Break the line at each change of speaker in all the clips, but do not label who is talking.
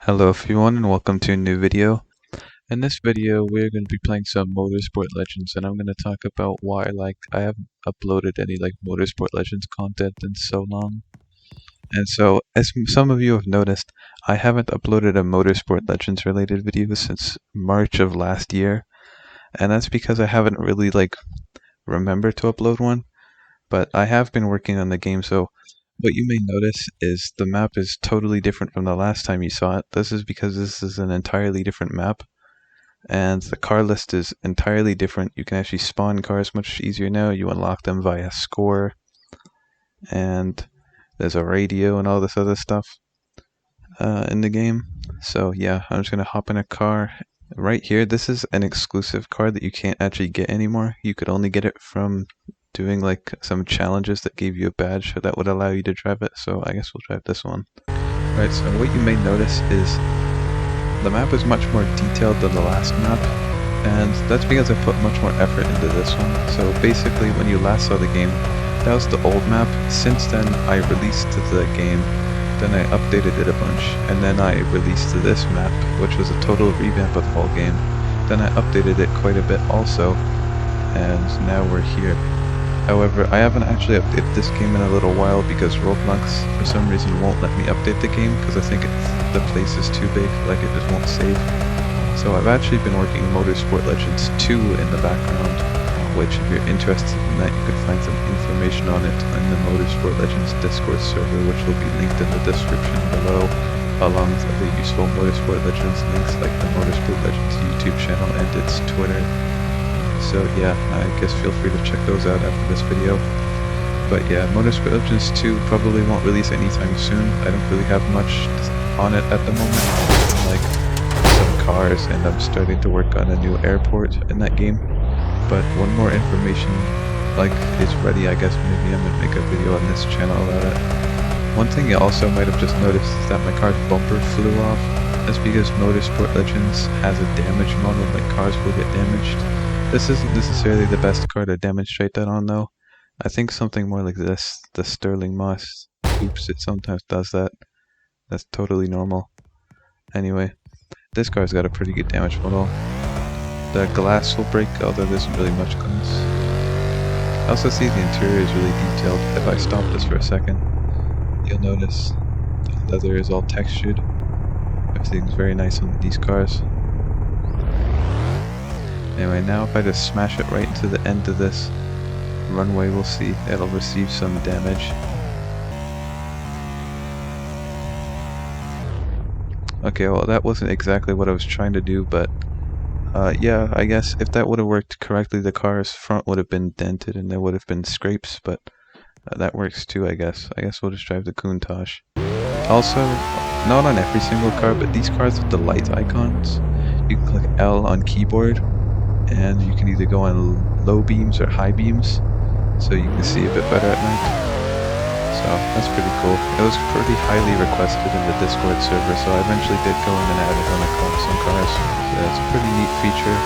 Hello everyone and welcome to a new video. In this video we're going to be playing some Motorsport Legends and I'm going to talk about why I haven't uploaded any Motorsport Legends content in so long. And so as some of you have noticed, I haven't uploaded a Motorsport Legends related video since March of last year. And that's because I haven't really remembered to upload one. But I have been working on the game, so what you may notice is the map is totally different from the last time you saw it. This is because this is an entirely different map, and the car list is entirely different. You can actually spawn cars much easier now. You unlock them via score, and there's a radio and all this other stuff in the game. So yeah, I'm just going to hop in a car. Right here, this is an exclusive car that you can't actually get anymore. You could only get it from doing some challenges that gave you a badge that would allow you to drive it, so I guess we'll drive this one. Right, so what you may notice is the map is much more detailed than the last map, and that's because I put much more effort into this one. So basically when you last saw the game, that was the old map. Since then I released the game, then I updated it a bunch, and then I released this map, which was a total revamp of the whole game. Then I updated it quite a bit also, and now we're here. However, I haven't actually updated this game in a little while because Roblox for some reason won't let me update the game because I think the place is too big, it just won't save. So I've actually been working Motorsport Legends 2 in the background, which if you're interested in that you could find some information on it on the Motorsport Legends Discord server, which will be linked in the description below, along with other useful Motorsport Legends links like the Motorsport Legends YouTube channel and its Twitter. So yeah, I guess feel free to check those out after this video. But yeah, Motorsport Legends 2 probably won't release anytime soon. I don't really have much on it at the moment. Some cars, and I'm starting to work on a new airport in that game. But when more information is ready, I guess maybe I'm gonna make a video on this channel about it. One thing you also might have just noticed is that my car's bumper flew off. That's because Motorsport Legends has a damage model, cars will get damaged. This isn't necessarily the best car to demonstrate that on though. I think something more like this, the Sterling Moss. Oops, it sometimes does that. That's totally normal. Anyway, this car's got a pretty good damage model. The glass will break, although there isn't really much glass. I also see the interior is really detailed. If I stop this for a second, you'll notice the leather is all textured. Everything's very nice on these cars. Anyway, now if I just smash it right into the end of this runway, we'll see it'll receive some damage. Okay, well that wasn't exactly what I was trying to do, but yeah, I guess if that would have worked correctly, the car's front would have been dented and there would have been scrapes, but that works too, I guess. I guess we'll just drive the Countach. Also, not on every single car, but these cars with the light icons, you can click L on keyboard, and you can either go on low beams or high beams, so you can see a bit better at night. So that's pretty cool. It was pretty highly requested in the Discord server, so I eventually did go in and add it on some cars. So it's a pretty neat feature,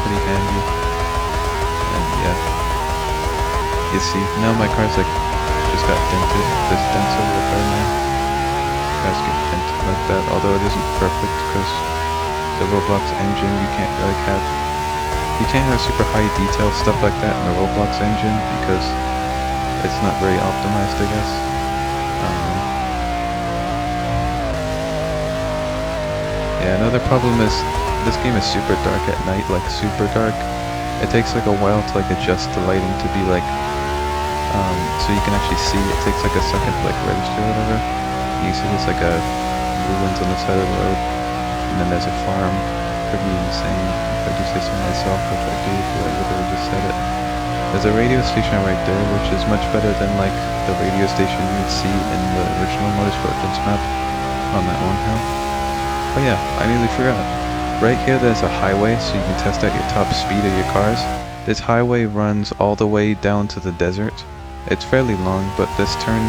pretty handy, and yeah. You see, now my car's just got dented. There's dents over the car now. Cars get dented like that, although it isn't perfect because the Roblox engine you can't have super high detail stuff like that in the Roblox engine because it's not very optimized, I guess. Yeah, another problem is this game is super dark at night, super dark. It takes a while to adjust the lighting to be so you can actually see. It takes a second to register or whatever. You see there's a ruins on the side of the road, and then there's a farm. Pretty insane if I do say so myself, which I do, because I literally just said it. There's a radio station right there, which is much better than the radio station you would see in the original Motorsport Legends map on that one hill. Oh yeah, I nearly forgot. Right here there's a highway, so you can test out your top speed of your cars. This highway runs all the way down to the desert. It's fairly long, but this turn,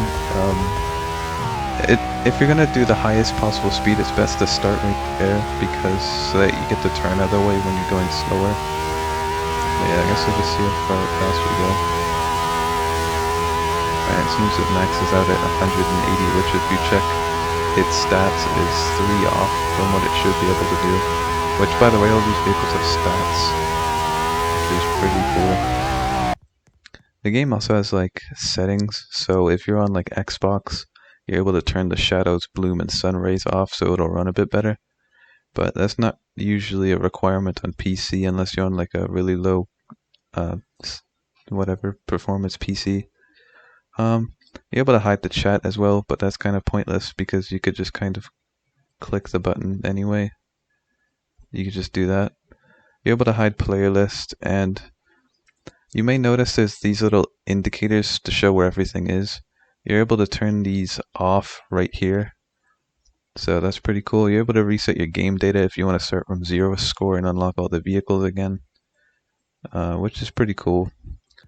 if you're gonna do the highest possible speed, it's best to start right there so that you get the turn out of the way when you're going slower. But yeah, I guess we'll just see how fast we go. Alright, it seems it maxes out at 180, which if you check its stats is 3 off from what it should be able to do. Which, by the way, all these vehicles have stats, which is pretty cool. The game also has like settings, so if you're on like Xbox, you're able to turn the shadows, bloom, and sun rays off so it'll run a bit better. But that's not usually a requirement on PC unless you're on like a really low whatever performance PC. You're able to hide the chat as well, but that's kind of pointless because you could just kind of click the button anyway. You could just do that. You're able to hide player list, and you may notice there's these little indicators to show where everything is. You're able to turn these off right here. So that's pretty cool. You're able to reset your game data if you want to start from 0 score and unlock all the vehicles again, which is pretty cool.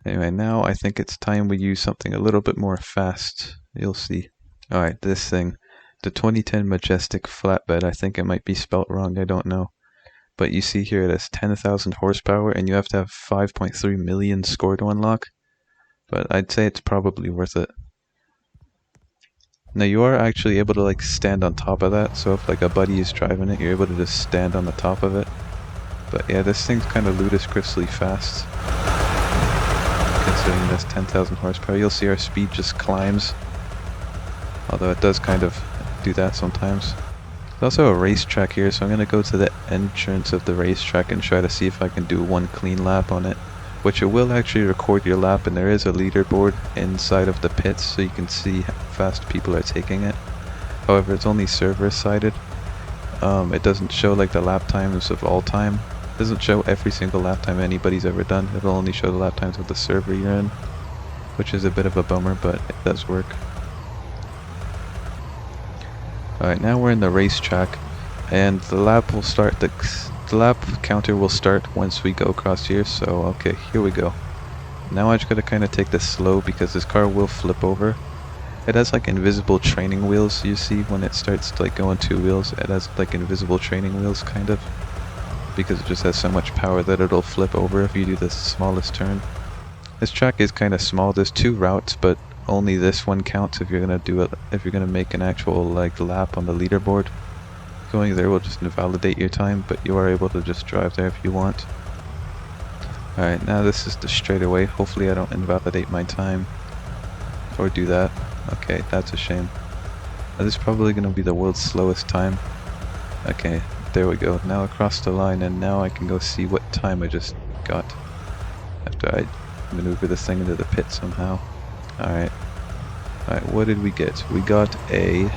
Anyway, now I think it's time we use something a little bit more fast. You'll see. Alright, this thing. The 2010 Majestic Flatbed. I think it might be spelt wrong, I don't know. But you see here it has 10,000 horsepower and you have to have 5.3 million score to unlock. But I'd say it's probably worth it. Now you are actually able to like stand on top of that, so if like a buddy is driving it, you're able to just stand on the top of it. But yeah, this thing's kind of ludicrously fast. Considering this 10,000 horsepower, you'll see our speed just climbs. Although it does kind of do that sometimes. There's also a racetrack here, so I'm going to go to the entrance of the racetrack and try to see if I can do one clean lap on it. Which it will actually record your lap, and there is a leaderboard inside of the pits so you can see how fast people are taking it. However, it's only server-sided. It doesn't show like the lap times of all time. It doesn't show every single lap time anybody's ever done. It'll only show the lap times of the server you're in, which is a bit of a bummer, but it does work. Alright, now we're in the racetrack, and the lap will start, the lap counter will start once we go across here, so okay, here we go. Now I just gotta kind of take this slow because this car will flip over. It has like invisible training wheels, you see when it starts to like go on 2 wheels, it has like invisible training wheels kind of. Because it just has so much power that it'll flip over if you do the smallest turn. This track is kind of small, there's 2 routes, but only this one counts if you're gonna do it, if you're gonna make an actual like lap on the leaderboard. Going there will just invalidate your time, but you are able to just drive there if you want. Alright, now this is the straightaway. Hopefully I don't invalidate my time. Or do that. Okay, that's a shame. This is probably gonna be the world's slowest time. Okay, there we go. Now across the line, and now I can go see what time I just got. After I maneuver this thing into the pit somehow. Alright. Alright, what did we get? We got a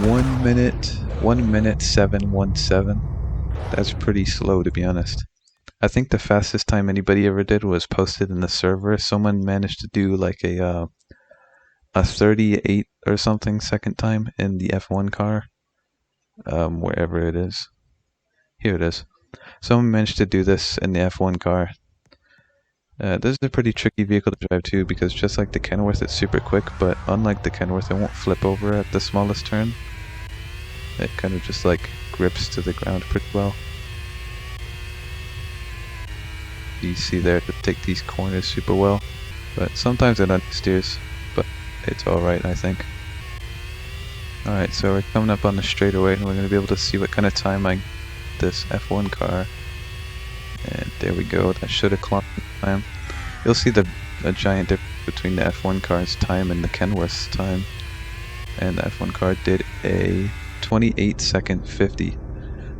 1 minute 7:17. That's pretty slow, to be honest. I think the fastest time anybody ever did was posted in the server. Someone managed to do like a 38 or something second time in the F1 car. Wherever it is. Here it is. Someone managed to do this in the F1 car. This is a pretty tricky vehicle to drive too, because just like the Kenworth, it's super quick, but unlike the Kenworth, it won't flip over at the smallest turn. It kind of just like grips to the ground pretty well. You see there to take these corners super well, but sometimes it understeers, but it's alright, I think. Alright, so we're coming up on the straightaway, and we're going to be able to see what kind of time I this F1 car. And there we go, that should have clocked the time. You'll see a giant difference between the F1 car's time and the Kenworth's time. And the F1 car did a 28:50.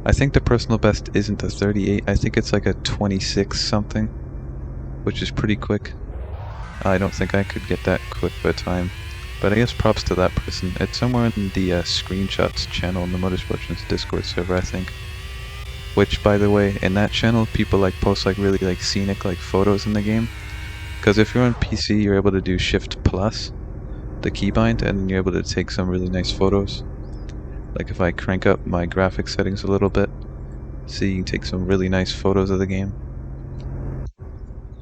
I think the personal best isn't a 38, I think it's like a 26 something, which is pretty quick. I don't think I could get that quick of a time. But I guess props to that person. It's somewhere in the screenshots channel in the Motorsport Legends Discord server, I think. Which, by the way, in that channel, people like post like really like scenic like photos in the game. Because if you're on PC, you're able to do Shift Plus, the keybind, and you're able to take some really nice photos. Like if I crank up my graphics settings a little bit, see, you can take some really nice photos of the game.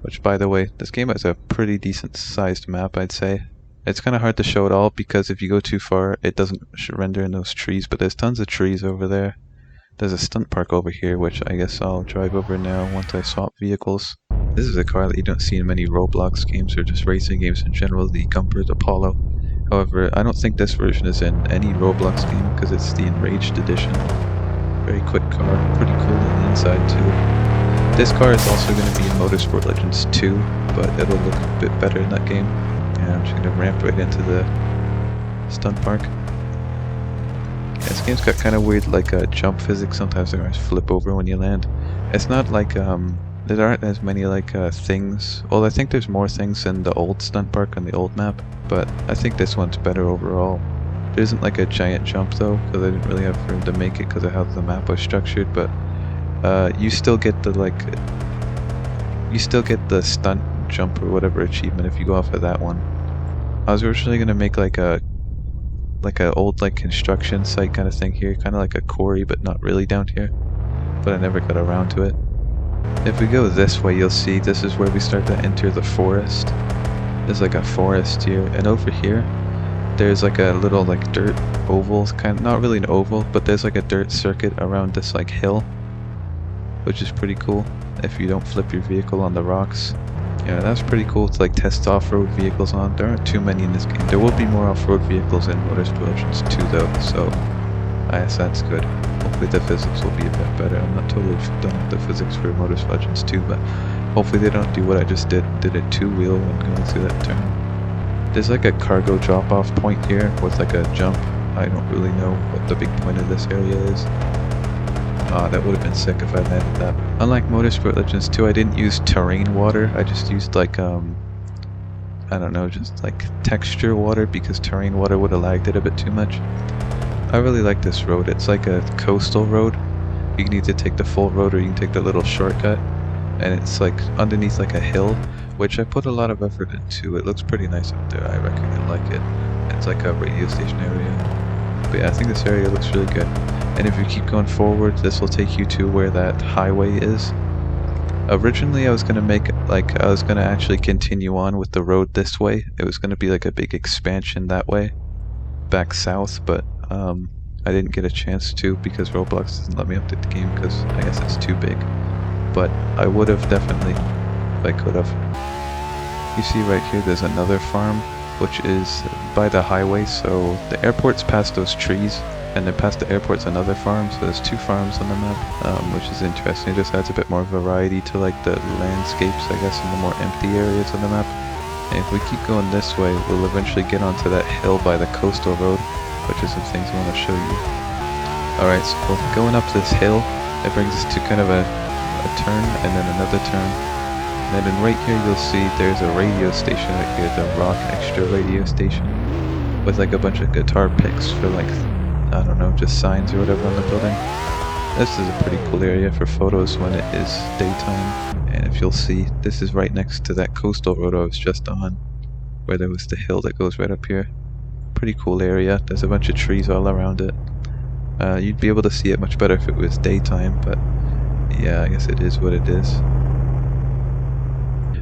Which, by the way, this game has a pretty decent sized map, I'd say. It's kind of hard to show it all because if you go too far, it doesn't render in those trees, but there's tons of trees over there. There's a stunt park over here, which I guess I'll drive over now once I swap vehicles. This is a car that you don't see in many Roblox games or just racing games in general, the Gumpert Apollo. However, I don't think this version is in any Roblox game because it's the Enraged edition. Very quick car, pretty cool on the inside too. This car is also going to be in Motorsport Legends 2, but it'll look a bit better in that game. And I'm just going to ramp right into the stunt park. Yeah, this game's got kind of weird jump physics. Sometimes they always flip over when you land. It's not like there aren't as many things. Well, I think there's more things in the old stunt park on the old map, but I think this one's better overall. There isn't like a giant jump though, because I didn't really have room to make it because of how the map was structured. But you still get the stunt jump or whatever achievement if you go off of that one. I was originally gonna make like a old construction site kind of thing here, kind of like a quarry, but not really down here. But I never got around to it. If we go this way, you'll see this is where we start to enter the forest. There's like a forest here, and over here there's like a little dirt oval, not really an oval, but there's like a dirt circuit around this hill, which is pretty cool if you don't flip your vehicle on the rocks. Yeah, that's pretty cool to test off-road vehicles on. There aren't too many in this game. There will be more off-road vehicles in Motorsport Legends 2 though, so I guess that's good. Hopefully the physics will be a bit better. I'm not totally done with the physics for Motorsport Legends 2, but hopefully they don't do what I just did a two-wheel when going through that turn. There's like a cargo drop-off point here with a jump. I don't really know what the big point of this area is. That would have been sick if I landed that. Unlike Motorsport Legends 2, I didn't use terrain water. I just used I don't know, just texture water, because terrain water would have lagged it a bit too much. I really like this road. It's like a coastal road. You can either take the full road or you can take the little shortcut. And it's underneath a hill, which I put a lot of effort into. It looks pretty nice up there. I reckon you'll like it. It's like a radio station area. But yeah, I think this area looks really good. And if you keep going forward, this will take you to where that highway is. Originally I was going to make I was going to actually continue on with the road this way. It was going to be a big expansion that way, back south, but I didn't get a chance to because Roblox doesn't let me update the game because I guess it's too big. But I would have definitely, if I could have. You see right here there's another farm, which is by the highway, so the airport's past those trees, and then past the airport's another farm, so there's two farms on the map, which is interesting. It just adds a bit more variety to the landscapes, I guess, in the more empty areas on the map. And if we keep going this way, we'll eventually get onto that hill by the coastal road, which is some things I want to show you. Alright, so going up this hill, it brings us to kind of a turn, and then another turn. And then right here you'll see there's a radio station right here, the Rock Extra radio station, with a bunch of guitar picks for I don't know, just signs or whatever on the building. This is a pretty cool area for photos when it is daytime. And if you'll see, this is right next to that coastal road I was just on, where there was the hill that goes right up here. Pretty cool area. There's a bunch of trees all around it. You'd be able to see it much better if it was daytime, but yeah, I guess it is what it is.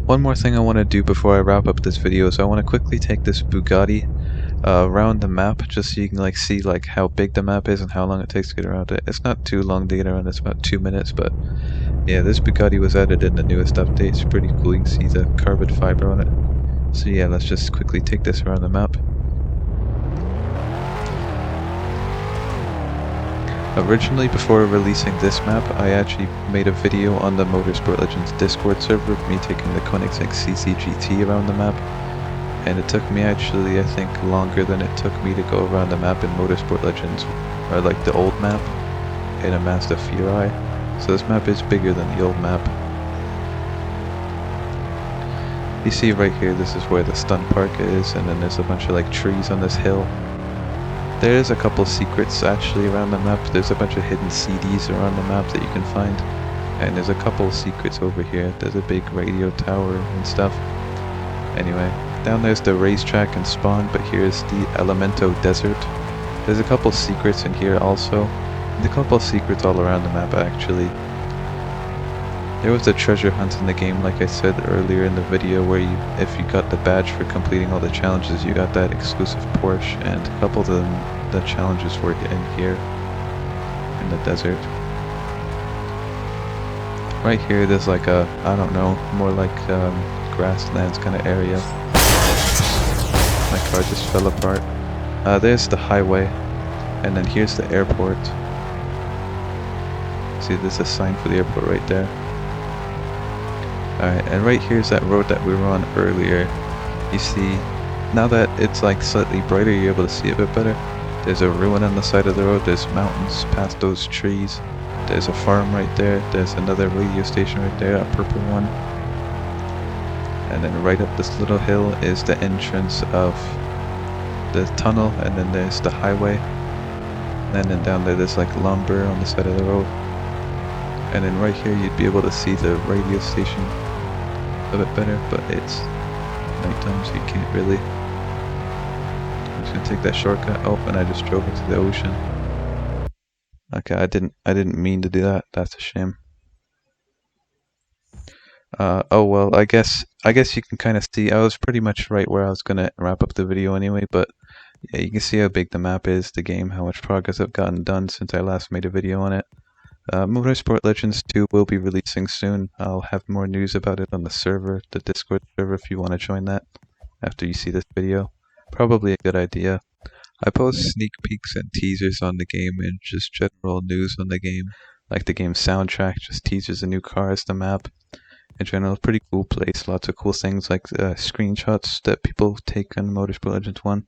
One more thing I want to do before I wrap up this video is I want to quickly take this Bugatti around the map, just so you can see how big the map is and how long it takes to get around it. It's not too long to get around, it's about 2 minutes, but yeah, this Bugatti was added in the newest update. It's pretty cool. You can see the carbon fiber on it. So yeah, let's just quickly take this around the map. Originally, before releasing this map, I actually made a video on the Motorsport Legends Discord server of me taking the Koenigsegg CCGT around the map. And it took me actually, I think, longer than it took me to go around the map in Motorsport Legends, or the old map, in a Mazda Furai. So this map is bigger than the old map. You see right here, this is where the stunt park is, and then there's a bunch of trees on this hill. There is a couple secrets actually around the map. There's a bunch of hidden CDs around the map that you can find. And there's a couple secrets over here. There's a big radio tower and stuff. Anyway, down there's the racetrack and spawn, but here's the Elemento Desert. There's a couple secrets in here also. There's a couple secrets all around the map actually. There was a treasure hunt in the game, like I said earlier in the video, where if you got the badge for completing all the challenges, you got that exclusive Porsche, and a couple of the challenges were in here, in the desert. Right here, there's I don't know, more grasslands kind of area. My car just fell apart. There's the highway, and then here's the airport. See, there's a sign for the airport right there. Alright, and right here's that road that we were on earlier. You see, now that it's like slightly brighter, you're able to see a bit better. There's a ruin on the side of the road, there's mountains past those trees. There's a farm right there, there's another radio station right there, a purple one. And then right up this little hill is the entrance of the tunnel, and then there's the highway. And then down there's like lumber on the side of the road. And then right here you'd be able to see the radio station a bit better, but it's nighttime so you can't really. I'm just gonna take that shortcut. Oh, and I just drove into the ocean. Okay, I didn't mean to do that. That's a shame. Oh well, I guess you can kind of see. I was pretty much right where I was gonna wrap up the video anyway, but yeah, you can see how big the map is, the game, how much progress I've gotten done since I last made a video on it. Motorsport Legends 2 will be releasing soon. I'll have more news about it on the server, the Discord server, if you want to join that after you see this video. Probably a good idea. I post sneak peeks and teasers on the game and just general news on the game, like the game's soundtrack, just teasers of new cars, the map. In general, pretty cool place, lots of cool things like screenshots that people take on Motorsport Legends 1.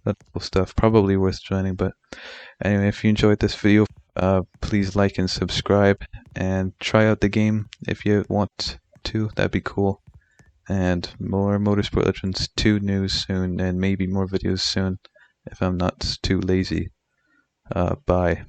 That's cool stuff, probably worth joining, but anyway, if you enjoyed this video, please like and subscribe, and try out the game if you want to, that'd be cool. And more Motorsport Legends 2 news soon, and maybe more videos soon, if I'm not too lazy. Bye.